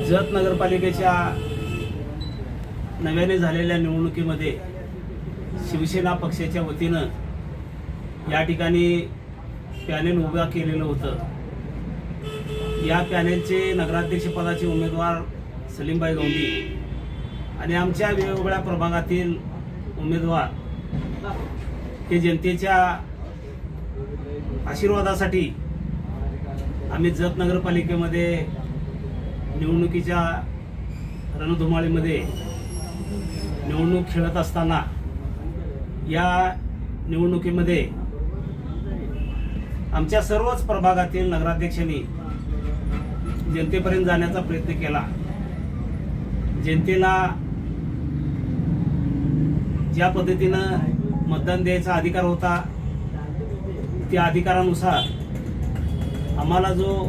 जत नगरपालिकेच्या नव्याने झालेल्या निवडणुकीमध्ये शिवसेना पक्षाच्या वतीनं या ठिकाणी पॅनेल उभा केलेलं होतं। या पॅनेलचे नगराध्यक्षपदाचे उमेदवार सलीमभाई गवंडी आणि आमच्या वेगवेगळ्या प्रभागातील उमेदवार हे जनतेच्या आशीर्वादासाठी आम्ही जत नगरपालिकेमध्ये निवडणुकीच्या रणधुमाळीमध्ये निवडणूक खेळत असताना या निवडणुकीमध्ये आमच्या सर्वच प्रभागातील नगराध्यक्षांनी जनतेपर्यंत जाण्याचा प्रयत्न केला। जनतेला ज्या पद्धतीनं मतदान द्यायचा अधिकार होता त्या अधिकारानुसार आम्हाला जो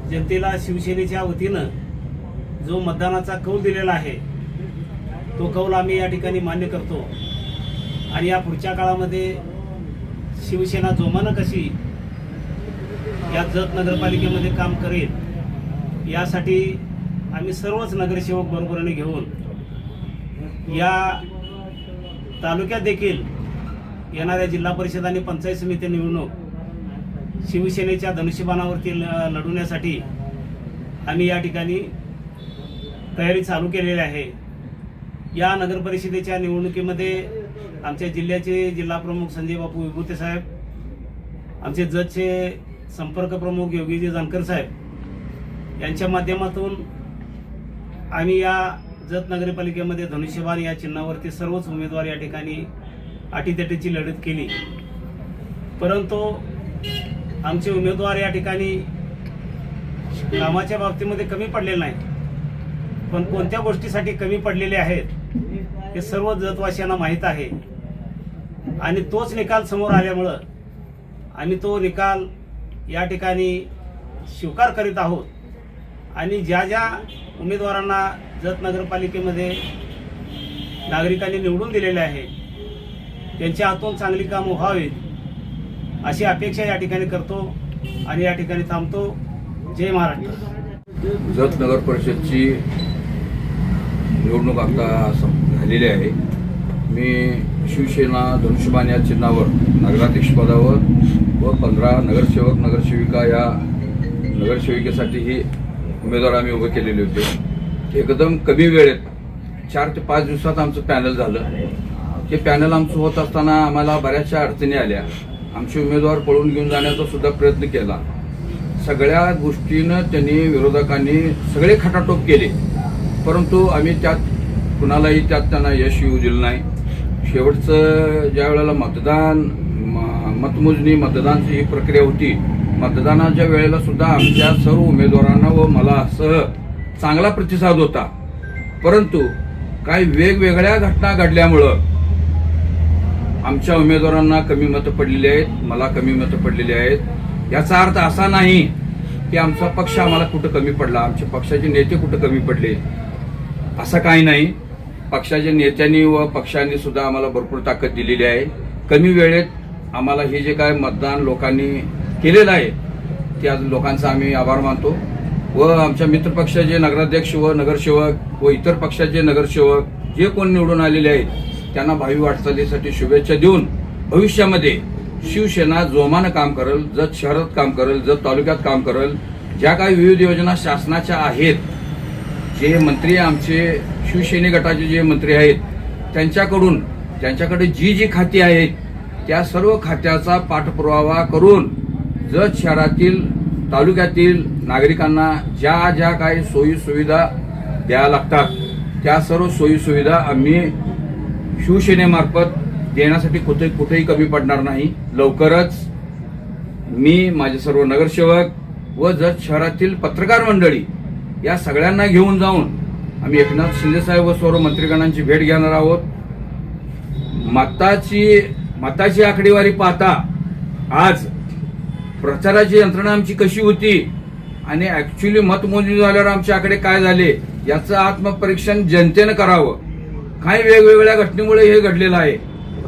जनतेला शिवसेनेच्या वतीनं जो मतदानाचा कौल दिलेला आहे तो कौल आम्ही या ठिकाणी मान्य करतो आणि या पुढच्या काळामध्ये शिवसेना जोमानं कशी या जत नगरपालिकेमध्ये काम करेल यासाठी आम्ही सर्वच नगरसेवक बरोबरीने घेऊन या तालुक्यात देखील येणाऱ्या जिल्हा परिषद आणि पंचायत समिती निवडणूक शिवसेनेच्या धनुष्यबाणावरती लढवण्यासाठी आम्ही या ठिकाणी तयारी चालू केलेली आहे। या नगर परिषदेच्या निवडणुकीमध्ये आमच्या जिल्ह्याचे जिल्हा प्रमुख संजय बापू विभूते साहेब, आमचे जतचे संपर्क प्रमुख योगीजी जानकर साहेब यांच्या माध्यमातून आम्ही या जत नगरपालिकेमध्ये धनुष्यबाण या चिन्हावरती सर्वच उमेदवार या ठिकाणी अटीतटीची लढत केली। परंतु आमचे उमेदवार या ठिकाणी कामाच्या बाबतीमध्ये कमी पडलेले नाही, पण कोणत्या गोष्टीसाठी कमी पडलेले आहेत हे सर्व जतवासियांना माहीत आहे आणि तोच निकाल समोर आल्यामुळं आम्ही तो निकाल या ठिकाणी स्वीकार करीत आहोत आणि ज्या ज्या उमेदवारांना जत नगरपालिकेमध्ये नागरिकांनी निवडून दिलेले आहे त्यांच्या हातून चांगली कामं व्हावीत अशी अपेक्षा या ठिकाणी करतो आणि या ठिकाणी थांबतो। जय महाराष्ट्र। जत नगर परिषदची निवडणूक आता झालेली आहे। मी शिवसेना धनुष्यबाण या चिन्हावर नगराध्यक्षपदावर व 15 नगरसेवक नगरसेविका या नगरसेविकेसाठी ही उमेदवार आम्ही उभे केलेले होते। एकदम कमी वेळेत 4 ते 5 दिवसात आमचं पॅनल झालं। हे पॅनल आमचं होत असताना आम्हाला बऱ्याचशा अडचणी आल्या। आमचे उमेदवार पळून घेऊन जाण्याचा सुद्धा प्रयत्न केला। सगळ्या गोष्टीनं त्यांनी विरोधकांनी सगळे खटाटोप केले, परंतु आम्ही त्यात कुणालाही त्यांना यश येऊ दिलं नाही। शेवटचं ज्या वेळेला मतमोजणी मतदानाची ही प्रक्रिया होती, मतदानाच्या वेळेला सुद्धा आमच्या सर्व उमेदवारांना व मला असं चांगला प्रतिसाद होता, परंतु काही वेगवेगळ्या घटना घडल्यामुळं आमच्या उमेदवारांना कमी मतं पडलेली आहेत, मला कमी मतं पडलेली आहेत। याचा अर्थ असा नाही की आमचा पक्ष आम्हाला कुठं कमी पडला, आमच्या पक्षाचे नेते कुठं कमी पडले, असं काही नाही। पक्षाच्या नेत्यांनी व पक्षांनी सुद्धा आम्हाला भरपूर ताकद दिलेली आहे। कमी वेळेत आम्हाला हे जे काय मतदान लोकांनी केलेलं आहे त्या लोकांचा आम्ही आभार मानतो व आमच्या मित्रपक्षाचे नगराध्यक्ष व नगरसेवक व इतर पक्षाचे नगरसेवक जे कोण निवडून आलेले आहेत त्यांना भावी वाटचालीसाठी शुभेच्छा देऊन भविष्यामध्ये शिवसेना जोमानं काम करेल, जत शहरात काम करेल, जत तालुक्यात काम करेल। ज्या काही विविध योजना शासनाच्या आहेत, जे मंत्री आमचे शिवसेने गटाचे जे मंत्री आहेत त्यांच्याकडे जी खाती आहेत त्या सर्व खात्याचा पाठपुरावा करून जत शहरातील तालुक्यातील नागरिकांना ज्या ज्या काही सोयी सुविधा द्याव्या लागतात त्या सर्व सोयी सुविधा आम्ही शिवसेनेमार्फत देण्यासाठी कुठेही कमी पडणार नाही। लवकरच मी माझे सर्व नगरसेवक व जत शहरातील पत्रकार मंडळी या सगळ्यांना घेऊन जाऊन आम्ही एकनाथ शिंदे साहेब व सर्व मंत्रिगणांची भेट घेणार आहोत। मताची आकडेवारी पाहता आज प्रचाराची यंत्रणा आमची कशी होती आणि ऍक्च्युअली मतमोजणी झाल्यावर आमचे आकडे काय झाले याचं आत्मपरीक्षण जनतेनं करावं। काही वेगवेगळ्या घटनेमुळे हे घडलेलं आहे।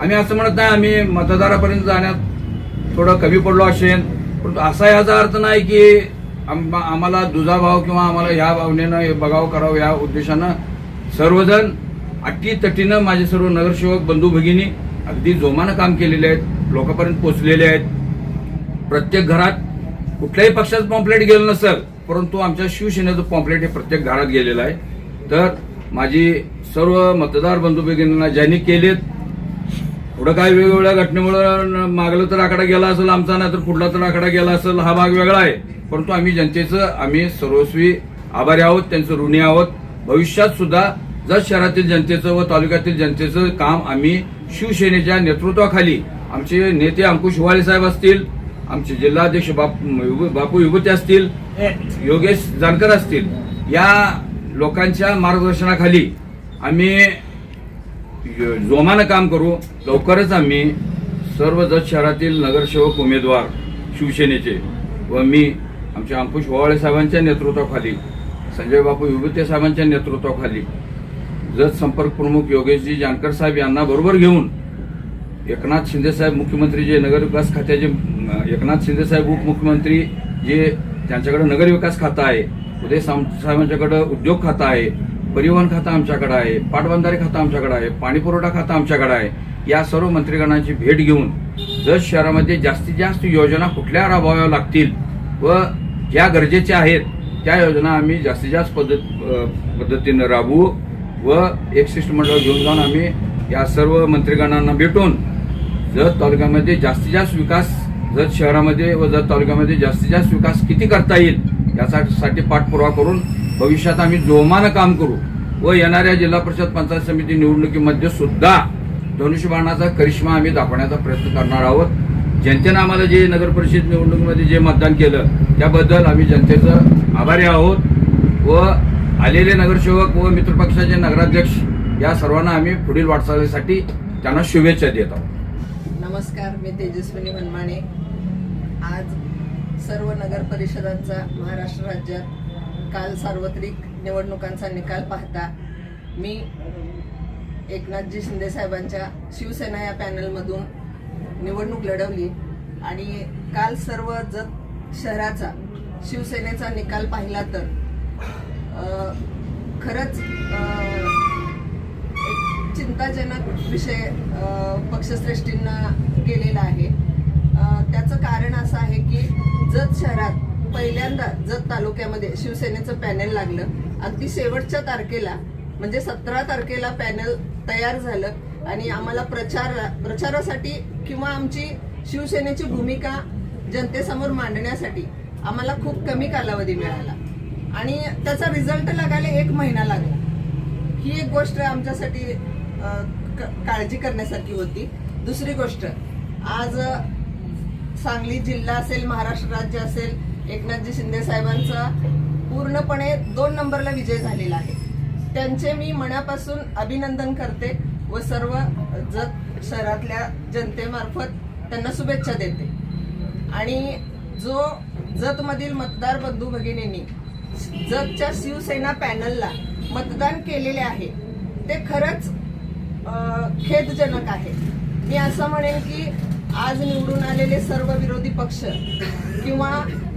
आम्ही असं म्हणत नाही आम्ही मतदारापर्यंत जाण्यात थोडं कमी पडलो असेल, परंतु असा याचा अर्थ नाही की आम्हाला दुजाभाव किंवा आम्हाला ह्या भावनेनं हे बघावं करावं या उद्देशानं सर्वजण अटीतटीनं माझे सर्व नगरसेवक बंधू भगिनी अगदी जोमानं काम केलेले आहेत, लोकांपर्यंत पोहोचलेले आहेत. प्रत्येक घरात कुठल्याही पक्षाचं पॉम्पलेट गेलं नसेल, परंतु आमच्या शिवसेनेचं पॉम्पलेट हे प्रत्येक घरात गेलेलं आहे. तर माझी सर्व मतदार बंधू भगिनींना ज्यांनी केलेत, पुढं काय वेगवेगळ्या घटनेमुळे मागलं तर आकडा गेला असेल आमचा, नाही तर कुठला तर आकडा गेला असेल, हा भाग वेगळा आहे. परंतु आम्ही सर्वस्वी आभारी आहोत, त्यांचं ऋणी आहोत. भविष्यात सुद्धा जत शहरातील जनतेचं व तालुक्यातील जनतेचं काम आम्ही शिवसेनेच्या नेतृत्वाखाली आमचे नेते अंकुश हिवाळे साहेब असतील, आमचे जिल्हाध्यक्ष बापू विभूते असतील, योगेश जानकर असतील, या लोकांच्या मार्गदर्शनाखाली आम्ही जोमानं काम करू. लवकरच आम्ही सर्व जत शहरातील नगरसेवक उमेदवार शिवसेनेचे व मी आमच्या अंकुश हिवाळे साहेबांच्या नेतृत्वाखाली, संजय बापू विभूते साहेबांच्या नेतृत्वाखाली, जत संपर्क प्रमुख योगेशजी जानकर साहेब यांना बरोबर घेऊन एकनाथ शिंदे साहेब मुख्यमंत्री जे नगरविकास खात्याचे, एकनाथ शिंदे साहेब उपमुख्यमंत्री जे त्यांच्याकडे नगरविकास खातं आहे, उदय साहेबांच्याकडे उद्योग खातं आहे, परिवहन खातं आमच्याकडे आहे, पाटबंधारे खातं आमच्याकडे आहे, पाणीपुरवठा खातं आमच्याकडे आहे. या सर्व मंत्रिगणांची भेट घेऊन जत शहरामध्ये जास्तीत जास्त योजना कुठल्या राबवाव्या लागतील व ज्या गरजेच्या आहेत त्या योजना आम्ही जास्तीत जास्त पद्धतीनं राबवू व एक शिष्टमंडळ घेऊन जाऊन आम्ही या सर्व मंत्रिगणांना भेटून जत तालुक्यामध्ये जास्तीत जास्त विकास, जत शहरामध्ये व जत तालुक्यामध्ये जास्तीत जास्त विकास किती करता येईल यासाठी पाठपुरावा करून भविष्यात आम्ही जोमानं काम करू व येणाऱ्या जिल्हा परिषद पंचायत समिती निवडणुकीमध्ये सुद्धा धनुष्यबाणाचा करिश्मा आम्ही दाखवण्याचा प्रयत्न करणार आहोत. जनतेनं आम्हाला जे नगर परिषद निवडणुकीमध्ये जे मतदान केलं त्याबद्दल आम्ही जनतेचं आभारी आहोत व आलेले नगरसेवक व मित्रपक्षाचे नगराध्यक्ष या सर्वांना आम्ही पुढील वाटचालीसाठी त्यांना शुभेच्छा देत आहोत. नमस्कार, मी तेजस्विनी मनमाणे. आज सर्व नगर परिषदांचा महाराष्ट्र राज्यात काल सार्वत्रिक निवडणुकांचा निकाल पाहता मी एकनाथजी शिंदे साहेबांच्या शिवसेना या पॅनलमधून निवडणूक लढवली आणि काल सर्व जत शहराचा शिवसेनेचा निकाल पाहिला तर खरंच एक चिंताजनक विषय पक्षश्रेष्ठींना गेलेला आहे. त्याचं कारण असं आहे की जत शहरात पहिल्यांदा जत तालुक्यामध्ये शिवसेनेचं पॅनेल लागलं. अगदी शेवटच्या तारखेला म्हणजे 17 तारखेला पॅनेल तयार झालं आणि आम्हाला प्रचारासाठी किंवा आमची शिवसेनेची भूमिका जनतेसमोर मांडण्यासाठी आम्हाला खूप कमी कालावधी मिळाला आणि त्याचा रिझल्ट लागायला 1 महिना लागला. ही एक गोष्ट आमच्यासाठी काळजी करण्यासारखी होती. दुसरी गोष्ट, आज सांगली जिल्हा असेल, महाराष्ट्र राज्य असेल, एकनाथजी शिंदे साहेबांचा पूर्णपणे 2 नंबरला विजय झालेला आहे. त्यांचे मी मनापासून अभिनंदन करते व सर्व जत शहरातल्या जनतेमार्फत त्यांना शुभेच्छा देते. आणि जो जत मधील मतदार बंधू भगिनींनी जतच्या शिवसेना पॅनलला मतदान केलेले आहे ते खरंच खेदजनक आहे. मी असं म्हणेन की आज निवडून आलेले सर्व विरोधी पक्ष किंवा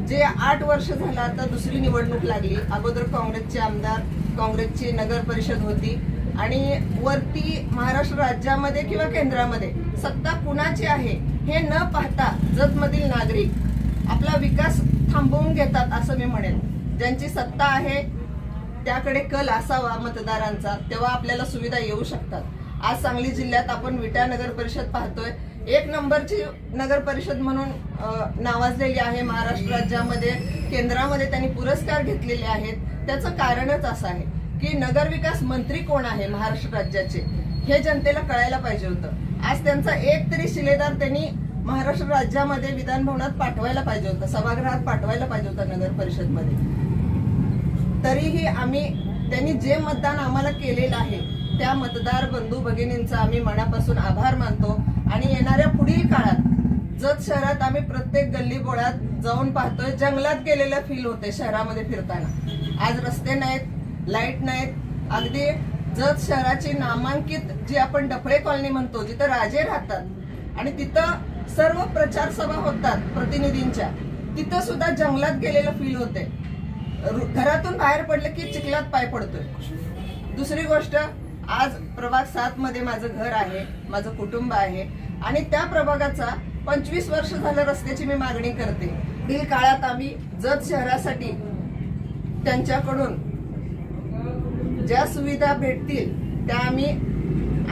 जे 8 वर्ष झालं, आता दुसरी निवडणूक लागली, अगोदर काँग्रेसचे आमदार, काँग्रेसची नगर परिषद होती आणि वरती महाराष्ट्र राज्यामध्ये किंवा केंद्रामध्ये सत्ता कुणाची आहे हे न पाहता जतमधील नागरिक आपला विकास थांबवून घेतात असं मी म्हणेन. ज्यांची सत्ता आहे त्याकडे कल असावा मतदारांचा, तेव्हा आपल्याला सुविधा येऊ शकतात. आज सांगली जिल्ह्यात आपण विटा नगर परिषद पाहतोय, 1 नंबरची नगर परिषद म्हणून नावाजलेली आहे. महाराष्ट्र राज्यामध्ये, केंद्रामध्ये त्यांनी पुरस्कार घेतलेले आहेत. त्याचं कारणच असं आहे की नगरविकास मंत्री कोण आहे महाराष्ट्र राज्याचे हे जनतेला कळायला पाहिजे होतं. आज त्यांचा एक तरी शिलेदार त्यांनी महाराष्ट्र राज्यामध्ये विधान भवनात पाठवायला पाहिजे होतं, सभागृहात पाठवायला पाहिजे होतं नगर परिषदमध्ये. तरीही त्यांनी जे मतदान आम्हाला केलेलं आहे त्या मतदार बंधू भगिनींचा आम्ही मनापासून आभार मानतो. आणि येणाऱ्या पुढील काळात जत शहरात आम्ही प्रत्येक गल्ली बोळात जाऊन पाहतोय, जंगलात गेलेलं फील होते शहरामध्ये फिरताना. आज रस्ते नाहीत, लाईट नाहीत. अगदी जत शहराची नामांकित जी आपण डफळे कॉलनी म्हणतो, जिथं राजे राहतात आणि तिथं सर्व प्रचार सभा होतात प्रतिनिधींच्या, तिथं सुद्धा जंगलात गेलेलं फील होते. घरातून बाहेर पडलं की चिखलात पाय पडतोय. दुसरी गोष्ट, आज प्रभाग 7 मध्ये माझं घर आहे, माझं कुटुंब आहे आणि त्या प्रभागाचा 25 वर्ष झालं रस्त्याची मी मागणी करते. पुढील काळात आम्ही जत शहरासाठी त्यांच्याकडून ज्या सुविधा भेटतील त्या आम्ही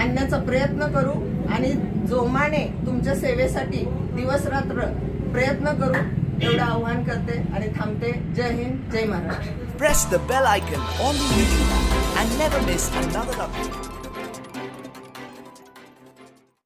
आणण्याचा प्रयत्न करू आणि जोमाने तुमच्या सेवेसाठी दिवस रात्र प्रयत्न करू एवढं आव्हान करते आणि थांबते. जय हिंद, जय Maharashtra. Press the bell icon on the YouTube app and never miss another update.